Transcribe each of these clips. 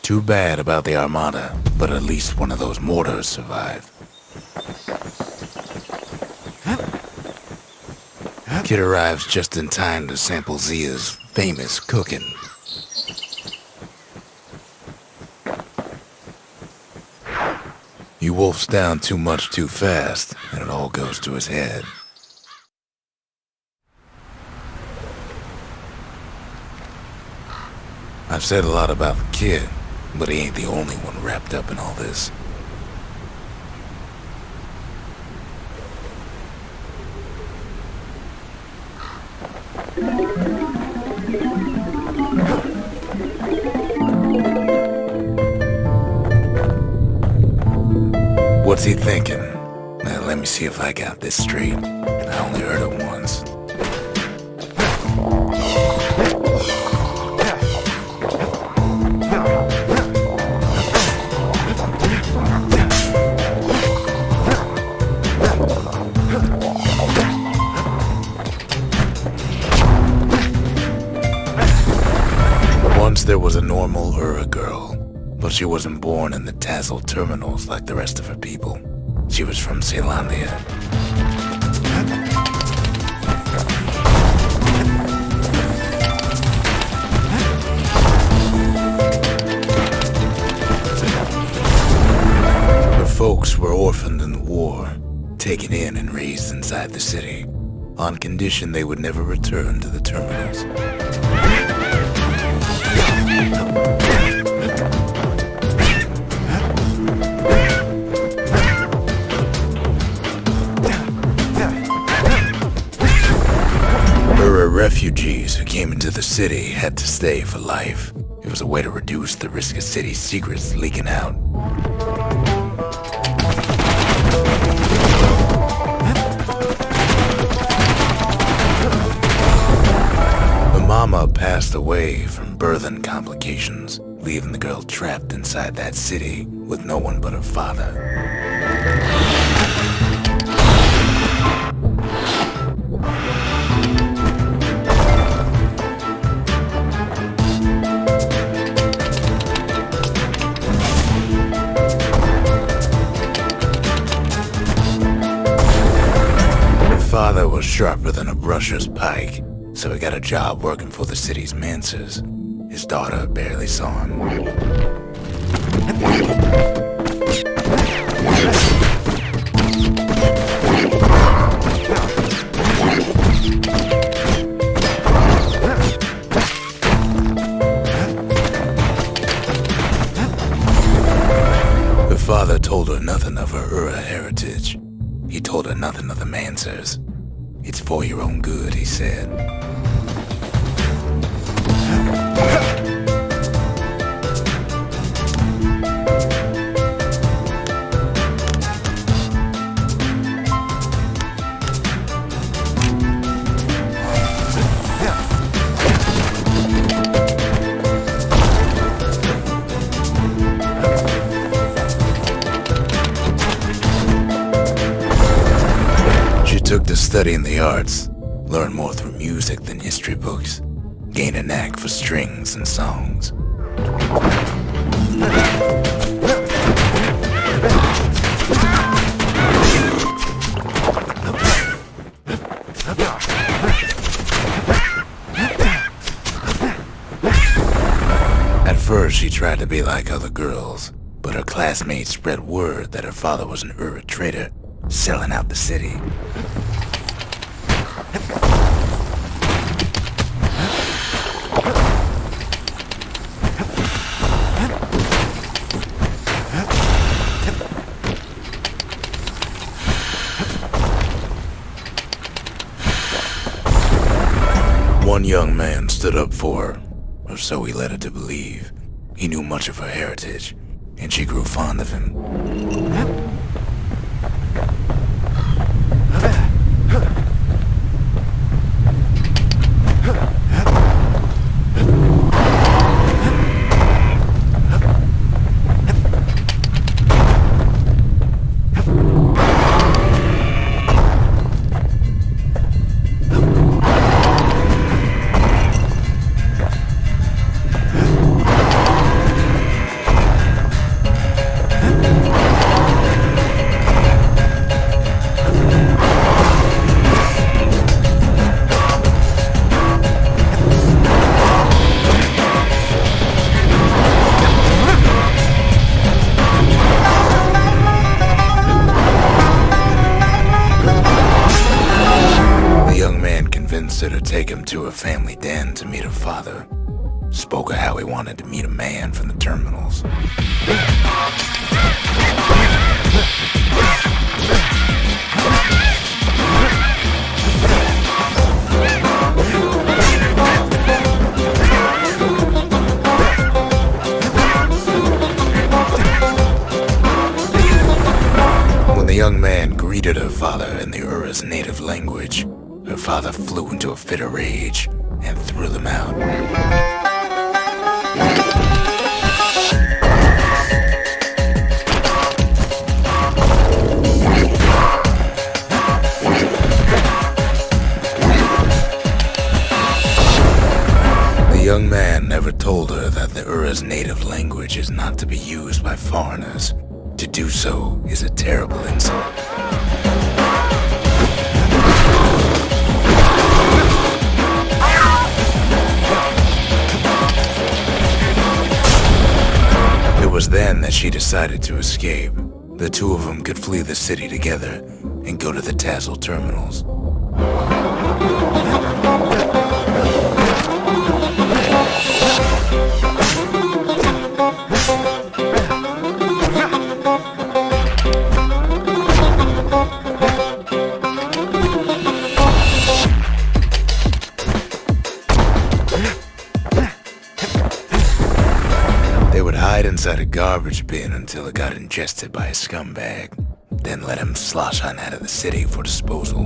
Too bad about the Armada, but at least one of those mortars survived. Kid arrives just in time to sample Zia's famous cooking. He wolfs down too much too fast, and it all goes to his head. I've said a lot about the kid, but he ain't the only one wrapped up in all this. What's he thinking? Now, let me see if I got this straight. I only heard it once. Once there was a normal Ura girl, but she wasn't born in the Tassel terminals like the rest of her people. She was from Celandia. Her folks were orphaned in the war, taken in and raised inside the city, on condition they would never return to the terminals. Refugees who came into the city had to stay for life. It was a way to reduce the risk of city secrets leaking out. The mama passed away from birthing complications, leaving the girl trapped inside that city with no one but her father. Father was sharper than a brusher's pike, so he got a job working for the city's mancers. His daughter barely saw him. Her father told her nothing of her Ura heritage. He told her nothing of the mancers. It's for your own good, he said. Took to studying the arts, learned more through music than history books, gained a knack for strings and songs. At first, she tried to be like other girls, but her classmates spread word that her father was an Ura trader, selling out the city. One young man stood up for her, or so he led her to believe. He knew much of her heritage, and she grew fond of him. him to her family den to meet her father. Spoke of how he wanted to meet a man from the terminals. When the young man greeted her father in the Ura's native language, her father flew into a fit of rage and threw them out. The young man never told her that the Ura's native language is not to be used by foreigners. To do so is a terrible insult. It was then that she decided to escape. The two of them could flee the city together and go to the Tassel terminals. Inside a garbage bin until it got ingested by a scumbag, then let him slosh on out of the city for disposal.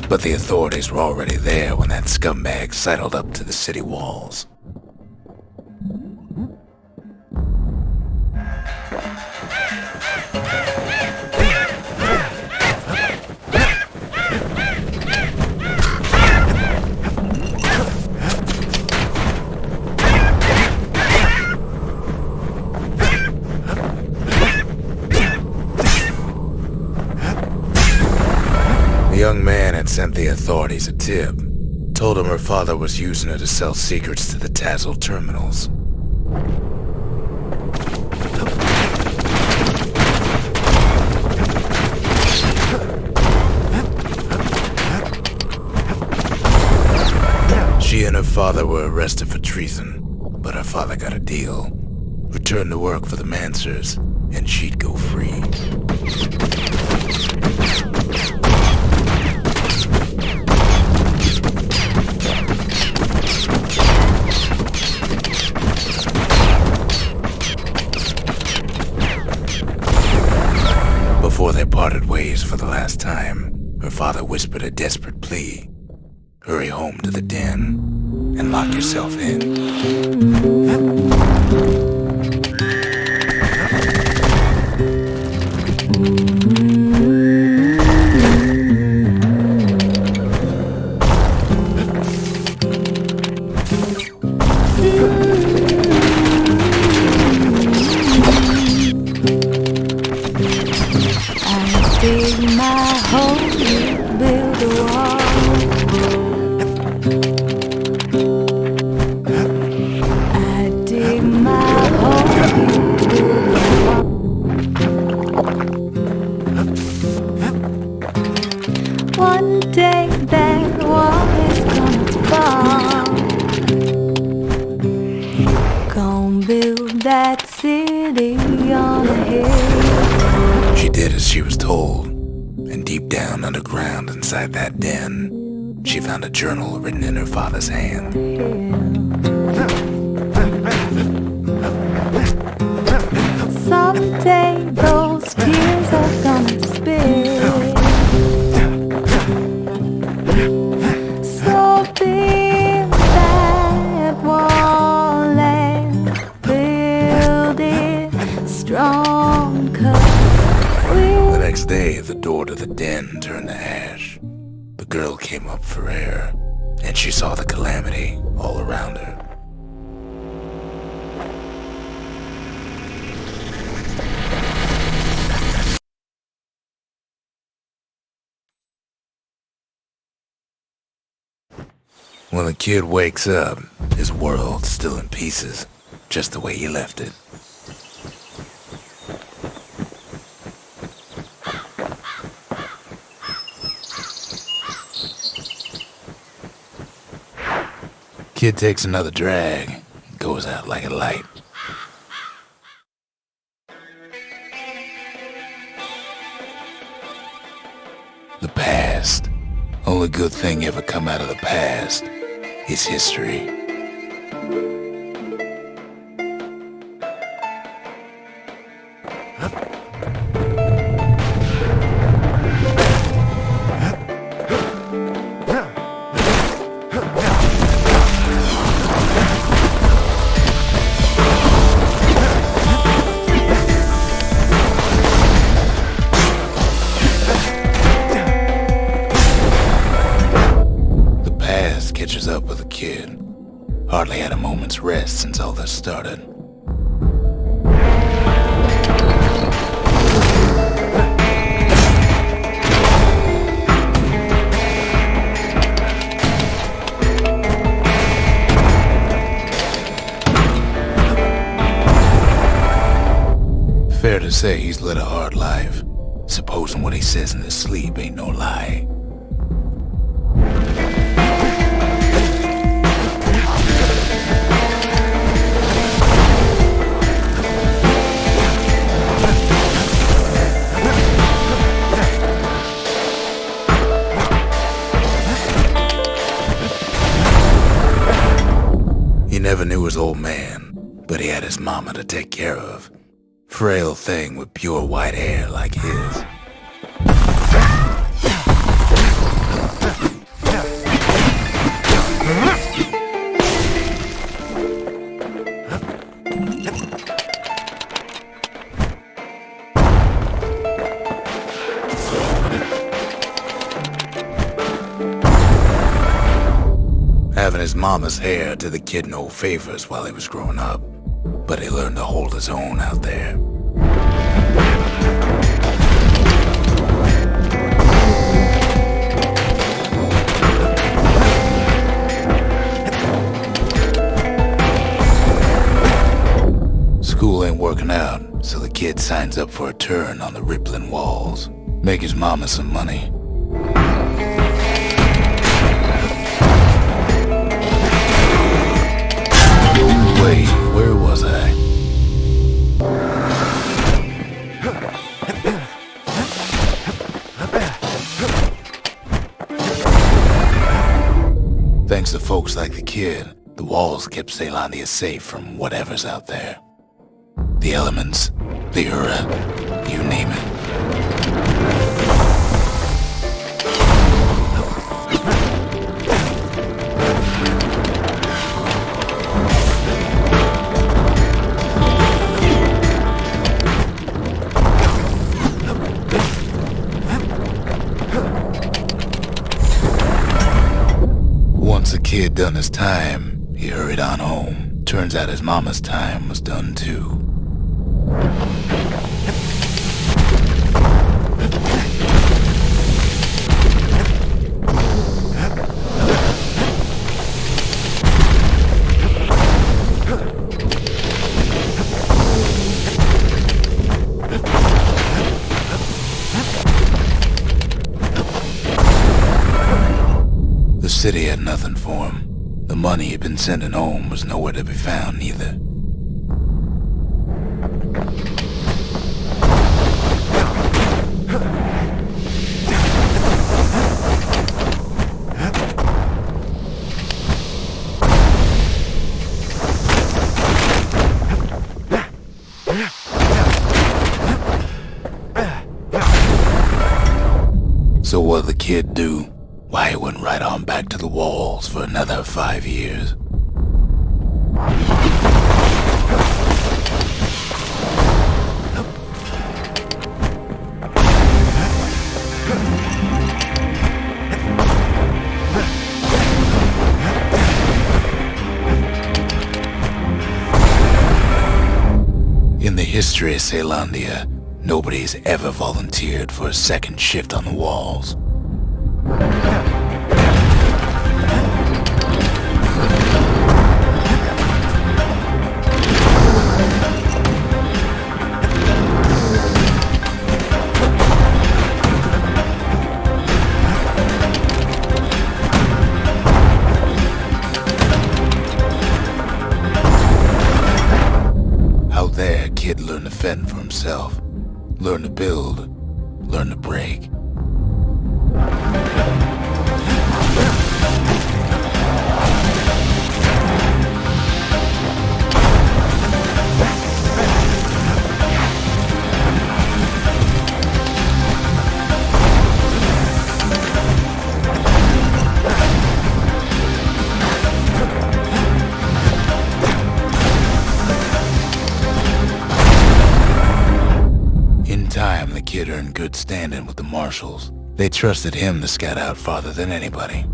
But the authorities were already there when that scumbag sidled up to the city walls. The young man had sent the authorities a tip. Told him her father was using her to sell secrets to the Tassel terminals. She and her father were arrested for treason, but her father got a deal. Returned to work for the Mancers, and she'd go free. Before they parted ways for the last time, her father whispered a desperate plea. Hurry home to the den and lock yourself in. That city on a hill. She did as she was told, and deep down underground inside that den, she found a journal written in her father's hand. Someday those tears are gonna spill. So build that wall and build it strong. The next day, the door door to the den turned to ash. The girl came up for air, and she saw the Calamity all around her. When the kid wakes up, his world's still in pieces, just the way he left it. Kid takes another drag, goes out like a light. The past. Only good thing ever come out of the past is history. Catches up with the kid. Hardly had a moment's rest since all this started. Fair to say he's led a hard life, supposing what he says in his sleep ain't no lie. He never knew his old man, but he had his mama to take care of. Frail thing with pure white hair like his. Having his mama's hair did the kid no favors while he was growing up, but he learned to hold his own out there. School ain't working out, so the kid signs up for a turn on the rippling walls, make his mama some money. Wait, where was I? Thanks to folks like the kid, the walls kept Ceylondia safe from whatever's out there. The elements, the Ura, you name it. Once the kid done his time, he hurried on home. Turns out his mama's time was done too. The city had nothing for him. The money he'd been sending home was nowhere to be found either. So what'd the kid do? Why, he went right on back to the walls for another 5 years. history of Caelandia, nobody's ever volunteered for a second shift on the walls. Out there, kid learned to fend for himself, learn to build, learn to break. In time, the kid earned good standing with the marshals. They trusted him to scout out farther than anybody.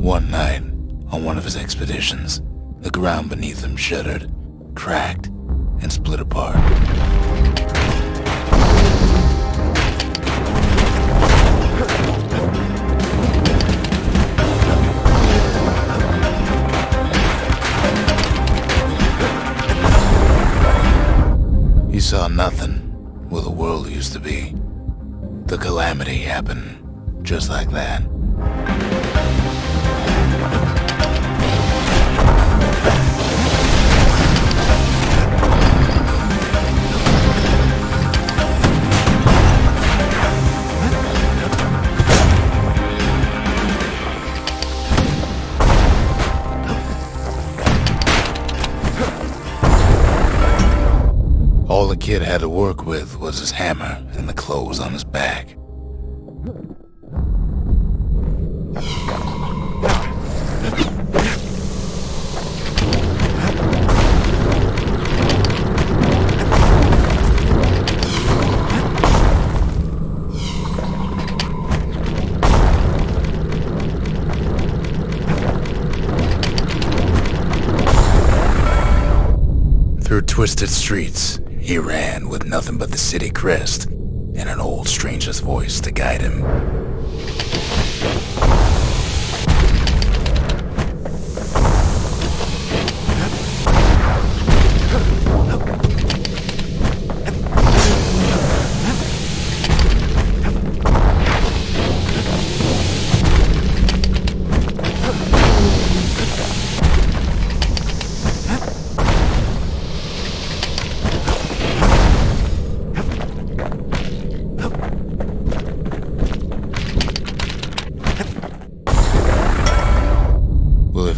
One night, on one of his expeditions, the ground beneath him shuddered, cracked, and split apart. He saw nothing where the world used to be. The Calamity happened just like that. All the kid had to work with was his hammer and the clothes on his back. Through twisted streets, he ran with nothing but the city crest and an old stranger's voice to guide him.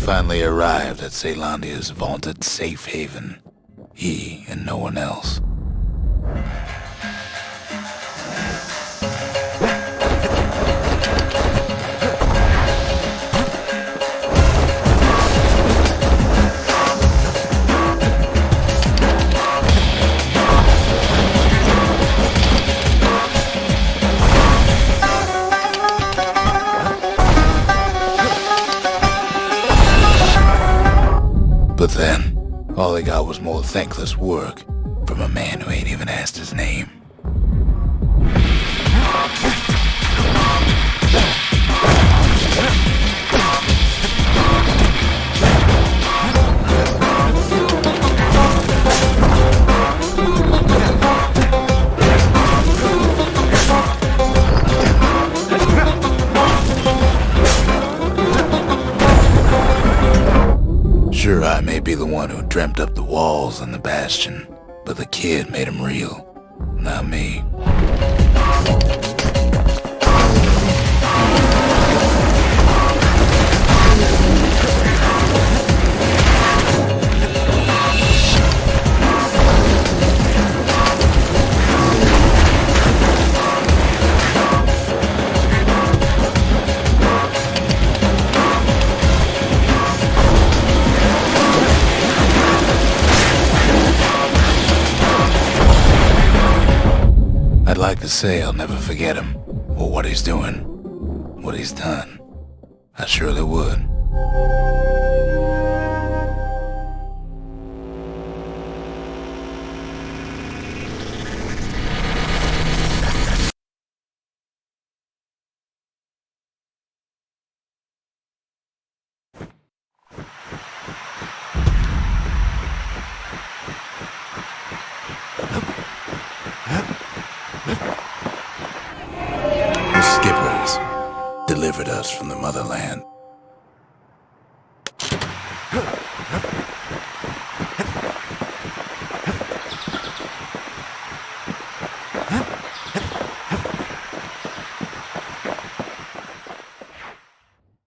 Finally arrived at Caelandia's vaunted safe haven. He and no one else. But then, all they got was more thankless work from a man who ain't even asked his name. Sure, I may be the one who dreamt up the walls and the Bastion, but the kid made them real, not me. like to say I'll never forget him, or what he's doing, what he's done. I surely would. The skippers delivered us from the motherland.